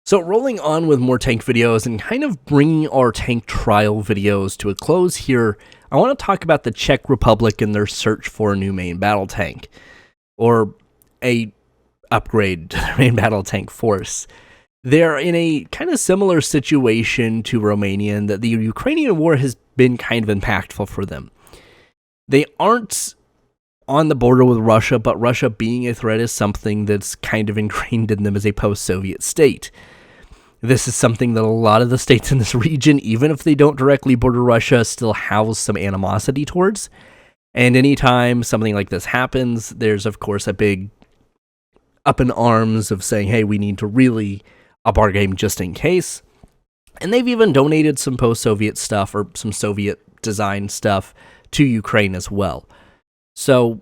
So rolling on with more tank videos and kind of bringing our tank trial videos to a close here, I want to talk about the Czech Republic and their search for a new main battle tank, or a upgrade to their main battle tank force. They're in a kind of similar situation to Romania in that the Ukrainian war has been kind of impactful for them. They aren't on the border with Russia, but Russia being a threat is something that's kind of ingrained in them as a post-Soviet state. This is something that a lot of the states in this region, even if they don't directly border Russia, still house some animosity towards. And anytime something like this happens, there's of course a big up in arms of saying, hey, we need to really up our game just in case. And they've even donated some post-Soviet stuff or some Soviet-designed stuff to Ukraine as well. So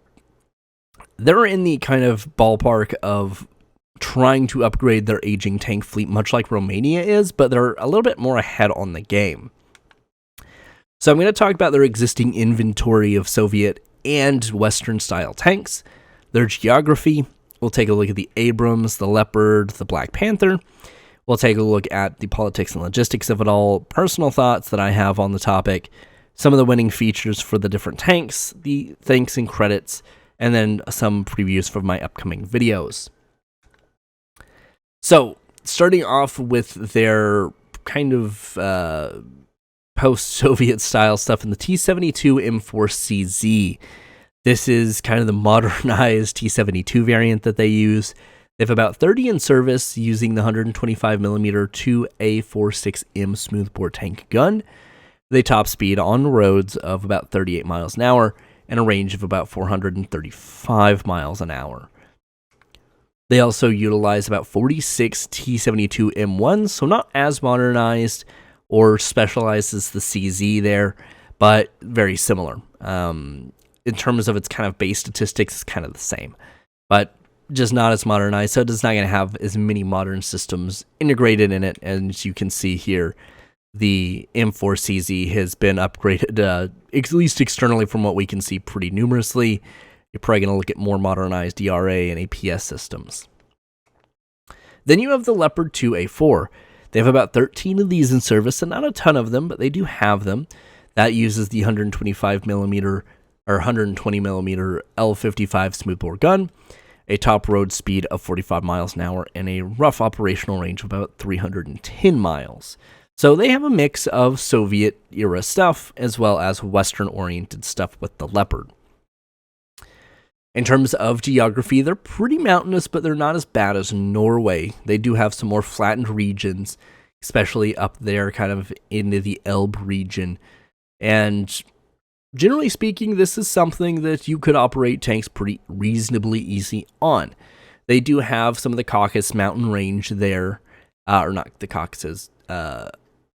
they're in the kind of ballpark of trying to upgrade their aging tank fleet, much like Romania is, but they're a little bit more ahead on the game. So I'm going to talk about their existing inventory of Soviet and Western-style tanks, their geography. We'll take a look at the Abrams, the Leopard, the Black Panther. We'll take a look at the politics and logistics of it all, personal thoughts that I have on the topic, some of the winning features for the different tanks, the thanks and credits, and then some previews for my upcoming videos. So, starting off with their kind of post-Soviet style stuff in the T-72 M4CZ. This is kind of the modernized T-72 variant that they use. They have about 30 in service using the 125mm 2A46M smoothbore tank gun. They top speed on roads of about 38 miles an hour and a range of about 435 miles an hour. They also utilize about 46 T-72 M1s, so not as modernized or specialized as the CZ there, but very similar. In terms of its kind of base statistics, it's kind of the same, but just not as modernized, so it's not going to have as many modern systems integrated in it. And as you can see here, the M4CZ has been upgraded, at least externally from what we can see, pretty numerously. You're probably going to look at more modernized ERA and APS systems. Then you have the Leopard 2A4. They have about 13 of these in service, and not a ton of them, but they do have them. That uses the 125mm or 120mm L55 smoothbore gun, a top road speed of 45 miles an hour, and a rough operational range of about 310 miles. So they have a mix of Soviet-era stuff as well as Western-oriented stuff with the Leopard. In terms of geography, they're pretty mountainous, but they're not as bad as Norway. They do have some more flattened regions, especially up there kind of into the Elbe region. And generally speaking, this is something that you could operate tanks pretty reasonably easy on. They do have some of the Caucasus mountain range there, or not the Caucasus. No,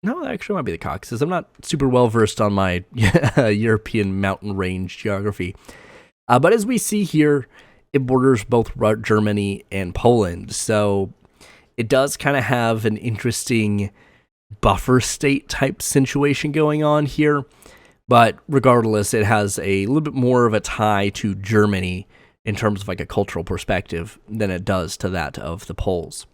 that actually might be the Caucasus. I'm not super well versed on my European mountain range geography. But as we see here, it borders both Germany and Poland. So it does kind of have an interesting buffer state type situation going on here. But regardless, it has a little bit more of a tie to Germany in terms of like a cultural perspective than it does to that of the Poles.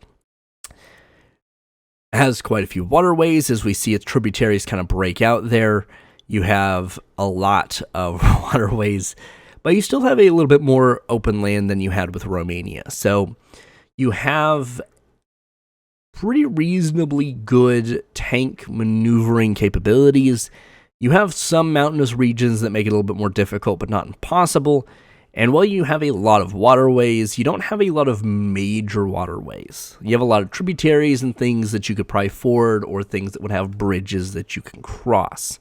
It has quite a few waterways. As we see its tributaries kind of break out there, you have a lot of waterways, but you still have a little bit more open land than you had with Romania. So you have pretty reasonably good tank maneuvering capabilities. You have some mountainous regions that make it a little bit more difficult, but not impossible. And while you have a lot of waterways, you don't have a lot of major waterways. You have a lot of tributaries and things that you could probably ford, or things that would have bridges that you can cross.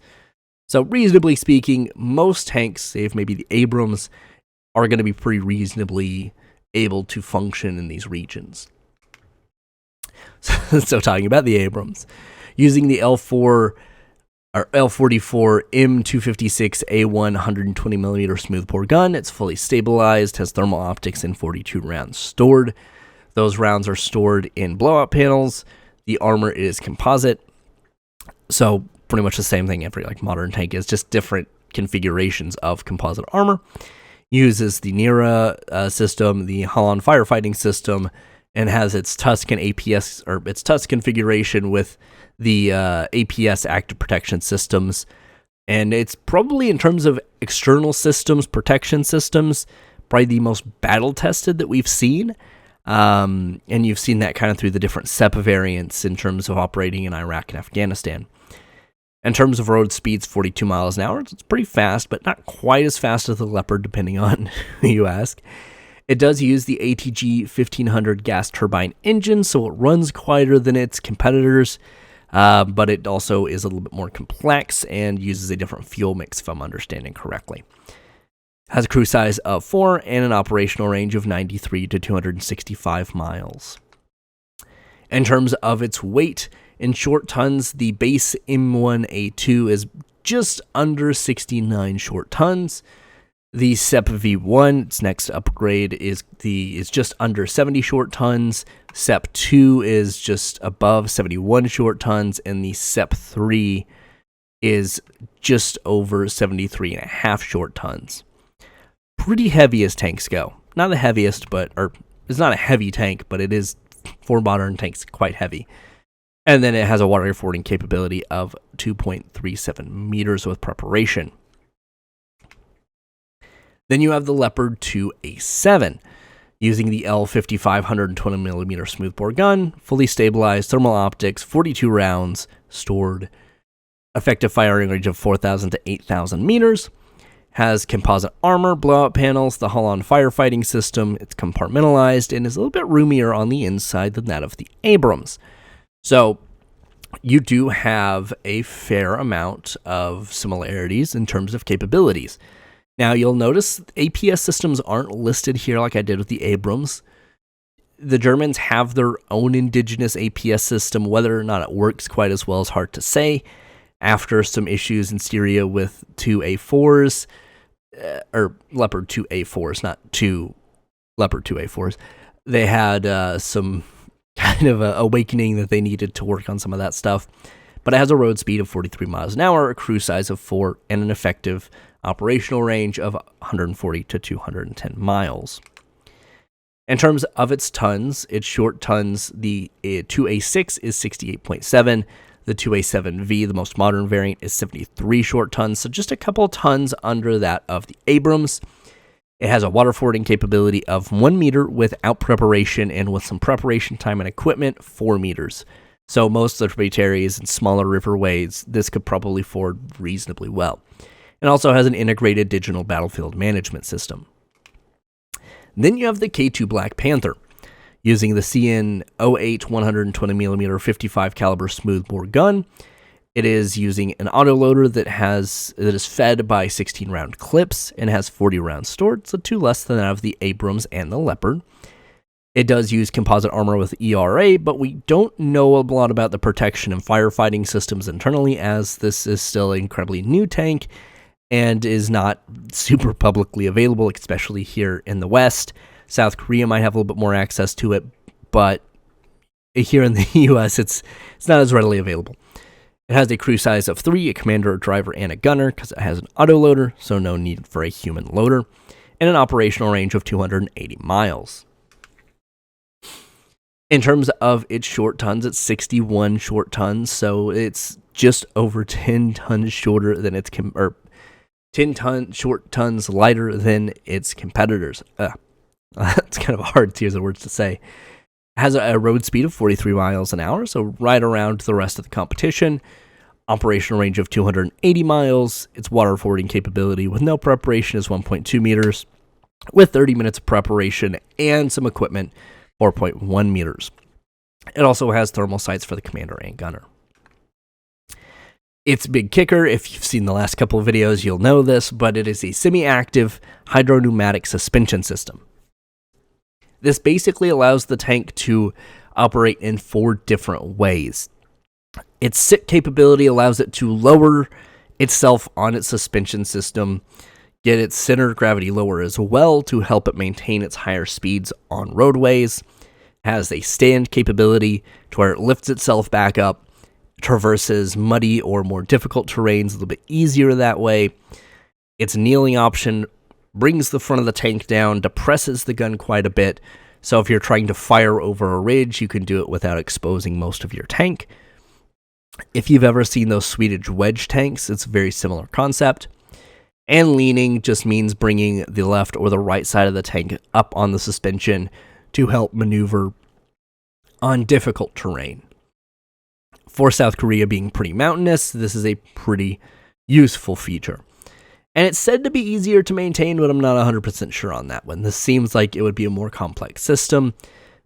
So reasonably speaking, most tanks, save maybe the Abrams, are going to be pretty reasonably able to function in these regions. So talking about the Abrams, using the L44 M256A1 120mm smoothbore gun, it's fully stabilized, has thermal optics, and 42 rounds stored. Those rounds are stored in blowout panels. The armor is composite. So pretty much the same thing every modern tank is, just different configurations of composite armor. Uses the NERA system, the Holland firefighting system, and has its Tuscan APS or its TUS configuration with the APS active protection systems. And it's probably, in terms of external systems, protection systems, probably the most battle tested that we've seen. And you've seen that kind of through the different SEPA variants in terms of operating in Iraq and Afghanistan. In terms of road speeds, 42 miles an hour. It's pretty fast, but not quite as fast as the Leopard, depending on who you ask. It does use the ATG 1500 gas turbine engine, so it runs quieter than its competitors, but it also is a little bit more complex and uses a different fuel mix, if I'm understanding correctly. Has a crew size of 4 and an operational range of 93 to 265 miles. In terms of its weight, in short tons, the base M1A2 is just under 69 short tons. The SEP V1, its next upgrade, is just under 70 short tons. SEP 2 is just above 71 short tons, and the SEP 3 is just over 73.5 short tons. Pretty heavy as tanks go. Not the heaviest, or it's not a heavy tank, but it is, for modern tanks, quite heavy. And then it has a water fording capability of 2.37 meters with preparation. Then you have the Leopard 2A7, using the L55 120mm smoothbore gun, fully stabilized, thermal optics, 42 rounds stored, effective firing range of 4,000 to 8,000 meters, has composite armor, blowout panels, the hull-on firefighting system, it's compartmentalized, and is a little bit roomier on the inside than that of the Abrams. So you do have a fair amount of similarities in terms of capabilities. Now, you'll notice APS systems aren't listed here like I did with the Abrams. The Germans have their own indigenous APS system. Whether or not it works quite as well is hard to say. After some issues in Syria with 2A4s, or Leopard 2A4s, not two Leopard 2A4s, they had some kind of a awakening that they needed to work on some of that stuff. But it has a road speed of 43 miles an hour, a crew size of 4, and an effective operational range of 140 to 210 miles. In terms of its tons, its short tons, the 2A6 is 68.7. The 2A7V, the most modern variant, is 73 short tons, so just a couple tons under that of the Abrams. It has a water fording capability of 1 meter without preparation, and with some preparation time and equipment, 4 meters. So most of the tributaries and smaller riverways, this could probably ford reasonably well. It also has an integrated digital battlefield management system. Then you have the K2 Black Panther, using the CN 08 120mm 55 caliber smoothbore gun. It is using an autoloader that is fed by 16 round clips and has 40 rounds stored, so 2 less than that of the Abrams and the Leopard. It does use composite armor with ERA, but we don't know a lot about the protection and firefighting systems internally, as this is still an incredibly new tank and is not super publicly available, especially here in the West. South Korea might have a little bit more access to it, but here in the US, it's not as readily available. It has a crew size of 3, a commander, a driver, and a gunner, because it has an autoloader, so no need for a human loader, and an operational range of 280 miles. In terms of its short tons, it's 61 short tons, so it's just over 10 tons shorter than its 10 short tons lighter than its competitors. It's kind of a hard series of words to say. It has a road speed of 43 miles an hour, so right around the rest of the competition. Operational range of 280 miles. Its water fording capability with no preparation is 1.2 meters. With 30 minutes of preparation and some equipment, 4.1 meters. It also has thermal sights for the commander and gunner. Its big kicker, if you've seen the last couple of videos, you'll know this, but it is a semi-active hydropneumatic suspension system. This basically allows the tank to operate in 4 different ways. Its sit capability allows it to lower itself on its suspension system, get its center of gravity lower as well to help it maintain its higher speeds on roadways. It has a stand capability to where it lifts itself back up, traverses muddy or more difficult terrains a little bit easier that way. Its kneeling option brings the front of the tank down, depresses the gun quite a bit, So if you're trying to fire over a ridge, you can do it without exposing most of your tank. If you've ever seen those Swedish wedge tanks, it's a very similar concept. And leaning just means bringing the left or the right side of the tank up on the suspension to help maneuver on difficult terrain. For South Korea being pretty mountainous, this is a pretty useful feature. And it's said to be easier to maintain, but I'm not 100% sure on that one. This seems like it would be a more complex system,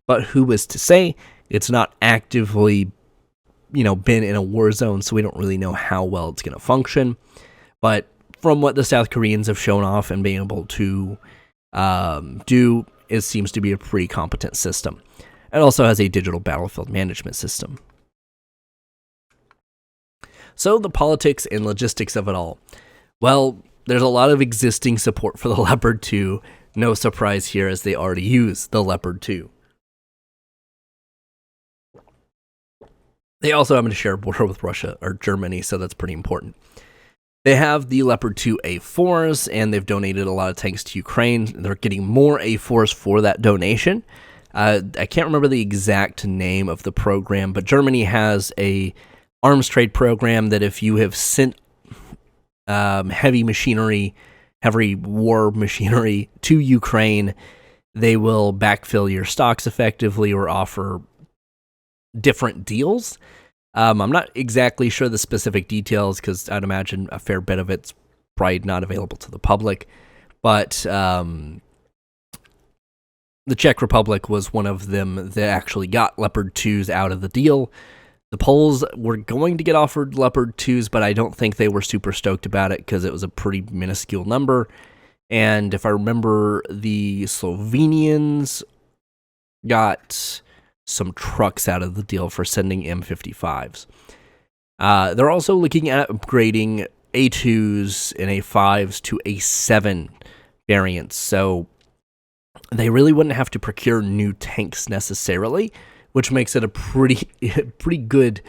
but who is to say? It's not actively, been in a war zone, so we don't really know how well it's going to function. But from what the South Koreans have shown off and being able to do, it seems to be a pretty competent system. It also has a digital battlefield management system. So the politics and logistics of it all. Well, there's a lot of existing support for the Leopard 2. No surprise here, as they already use the Leopard 2. They also happen to share a border with Russia or Germany, so that's pretty important. They have the Leopard 2 A4s, and they've donated a lot of tanks to Ukraine. They're getting more A4s for that donation. I can't remember the exact name of the program, but Germany has a arms trade program that if you have sent heavy war machinery to Ukraine, they will backfill your stocks effectively or offer different deals. I'm not exactly sure the specific details because I'd imagine a fair bit of it's probably not available to the public. But the Czech Republic was one of them that actually got Leopard 2s out of the deal. The Poles were going to get offered Leopard 2s, but I don't think they were super stoked about it because it was a pretty minuscule number. And if I remember, the Slovenians got some trucks out of the deal for sending M55s. They're also looking at upgrading A2s and A5s to A7 variants, so they really wouldn't have to procure new tanks necessarily, which makes it a pretty good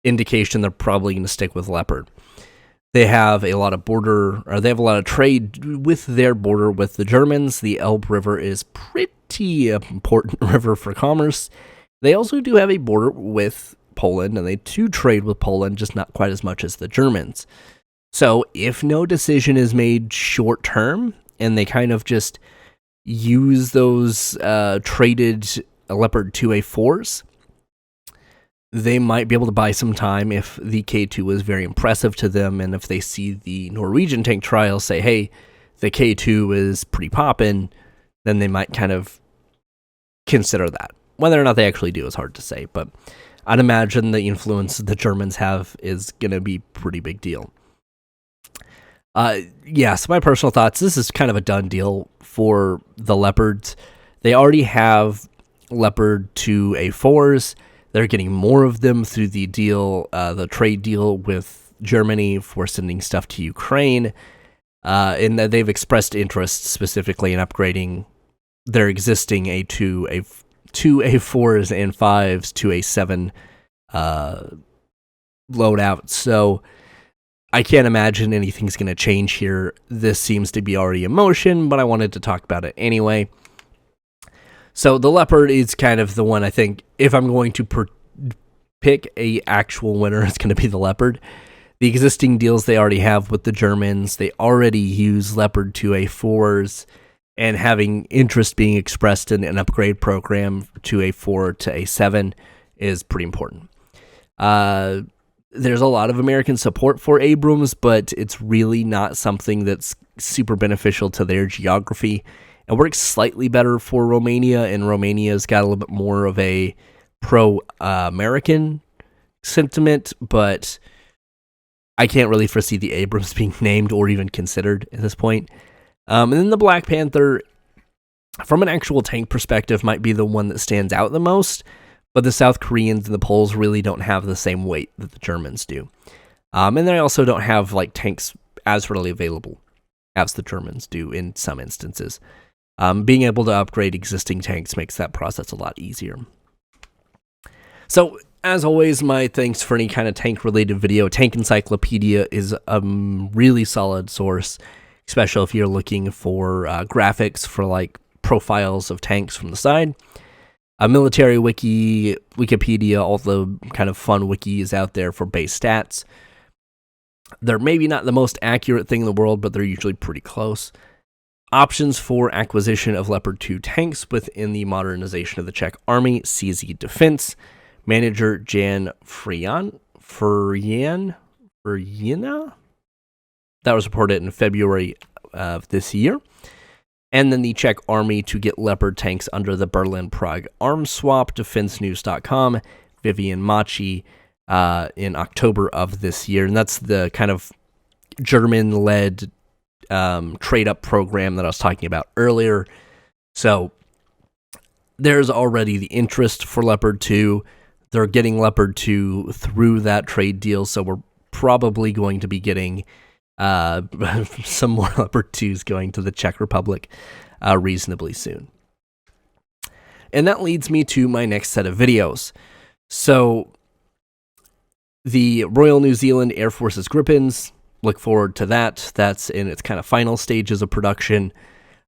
indication they're probably going to stick with Leopard. They have a lot of trade with their border with the Germans. The Elbe River is pretty important river for commerce. They also do have a border with Poland, and they do trade with Poland, just not quite as much as the Germans. So if no decision is made short term, and they kind of just use those traded Leopard 2A4s, they might be able to buy some time if the K2 is very impressive to them, and if they see the Norwegian tank trials say, hey, the K2 is pretty poppin', then they might kind of consider that. Whether or not they actually do is hard to say, but I'd imagine the influence the Germans have is going to be a pretty big deal. So my personal thoughts, this is kind of a done deal for the Leopards. They already have Leopard 2 A4s. They're getting more of them through the deal, the trade deal with Germany for sending stuff to Ukraine. And they've expressed interest specifically in upgrading their existing A2 A4s and 5s to A7 loadout. So I can't imagine anything's going to change here. This seems to be already in motion, but I wanted to talk about it anyway. So the Leopard is kind of the one I think, if I'm going to pick a actual winner, it's going to be the Leopard. The existing deals they already have with the Germans, they already use Leopard 2A4s, and having interest being expressed in an upgrade program to A4 to A7 is pretty important. There's a lot of American support for Abrams, but it's really not something that's super beneficial to their geography. It works slightly better for Romania, and Romania's got a little bit more of a pro-American sentiment, but I can't really foresee the Abrams being named or even considered at this point. And then the Black Panther, from an actual tank perspective, might be the one that stands out the most, but the South Koreans and the Poles really don't have the same weight that the Germans do. And they also don't have tanks as readily available as the Germans do in some instances. Being able to upgrade existing tanks makes that process a lot easier. So, as always, my thanks for any kind of tank-related video. Tank Encyclopedia is a really solid source, especially if you're looking for graphics for profiles of tanks from the side. A military wiki, Wikipedia, all the kind of fun wikis out there for base stats. They're maybe not the most accurate thing in the world, but they're usually pretty close. Options for acquisition of Leopard 2 tanks within the modernization of the Czech Army, CZ Defense. Manager Jan Friana? That was reported in February of this year. And then the Czech Army to get Leopard tanks under the Berlin-Prague arms swap, defensenews.com, Vivian Machi, in October of this year. And that's the kind of German-led trade-up program that I was talking about earlier. So there's already the interest for Leopard 2. They're getting Leopard 2 through that trade deal, so we're probably going to be getting some more Leopard 2s going to the Czech Republic reasonably soon. And that leads me to my next set of videos. So, the Royal New Zealand Air Force's Gripens, look forward to that. That's in its kind of final stages of production.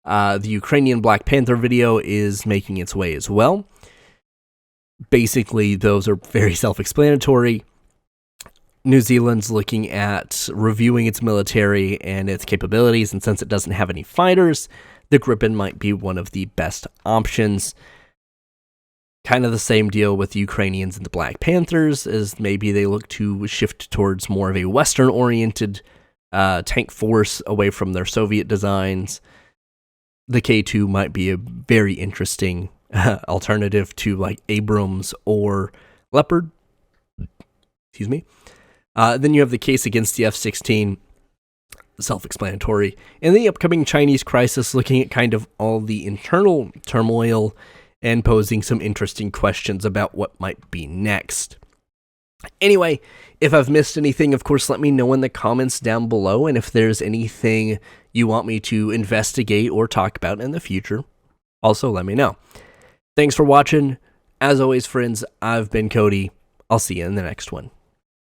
The Ukrainian Black Panther video is making its way as well. Basically, those are very self-explanatory. New Zealand's looking at reviewing its military and its capabilities, and since it doesn't have any fighters, the Gripen might be one of the best options. Kind of the same deal with the Ukrainians and the Black Panthers, as maybe they look to shift towards more of a Western-oriented tank force away from their Soviet designs. The K2 might be a very interesting alternative to like Abrams or Leopard. Excuse me. Then you have the case against the F-16, self-explanatory, and the upcoming Chinese crisis, looking at kind of all the internal turmoil and posing some interesting questions about what might be next. Anyway, if I've missed anything, of course, let me know in the comments down below, and if there's anything you want me to investigate or talk about in the future, also let me know. Thanks for watching. As always, friends, I've been Cody. I'll see you in the next one.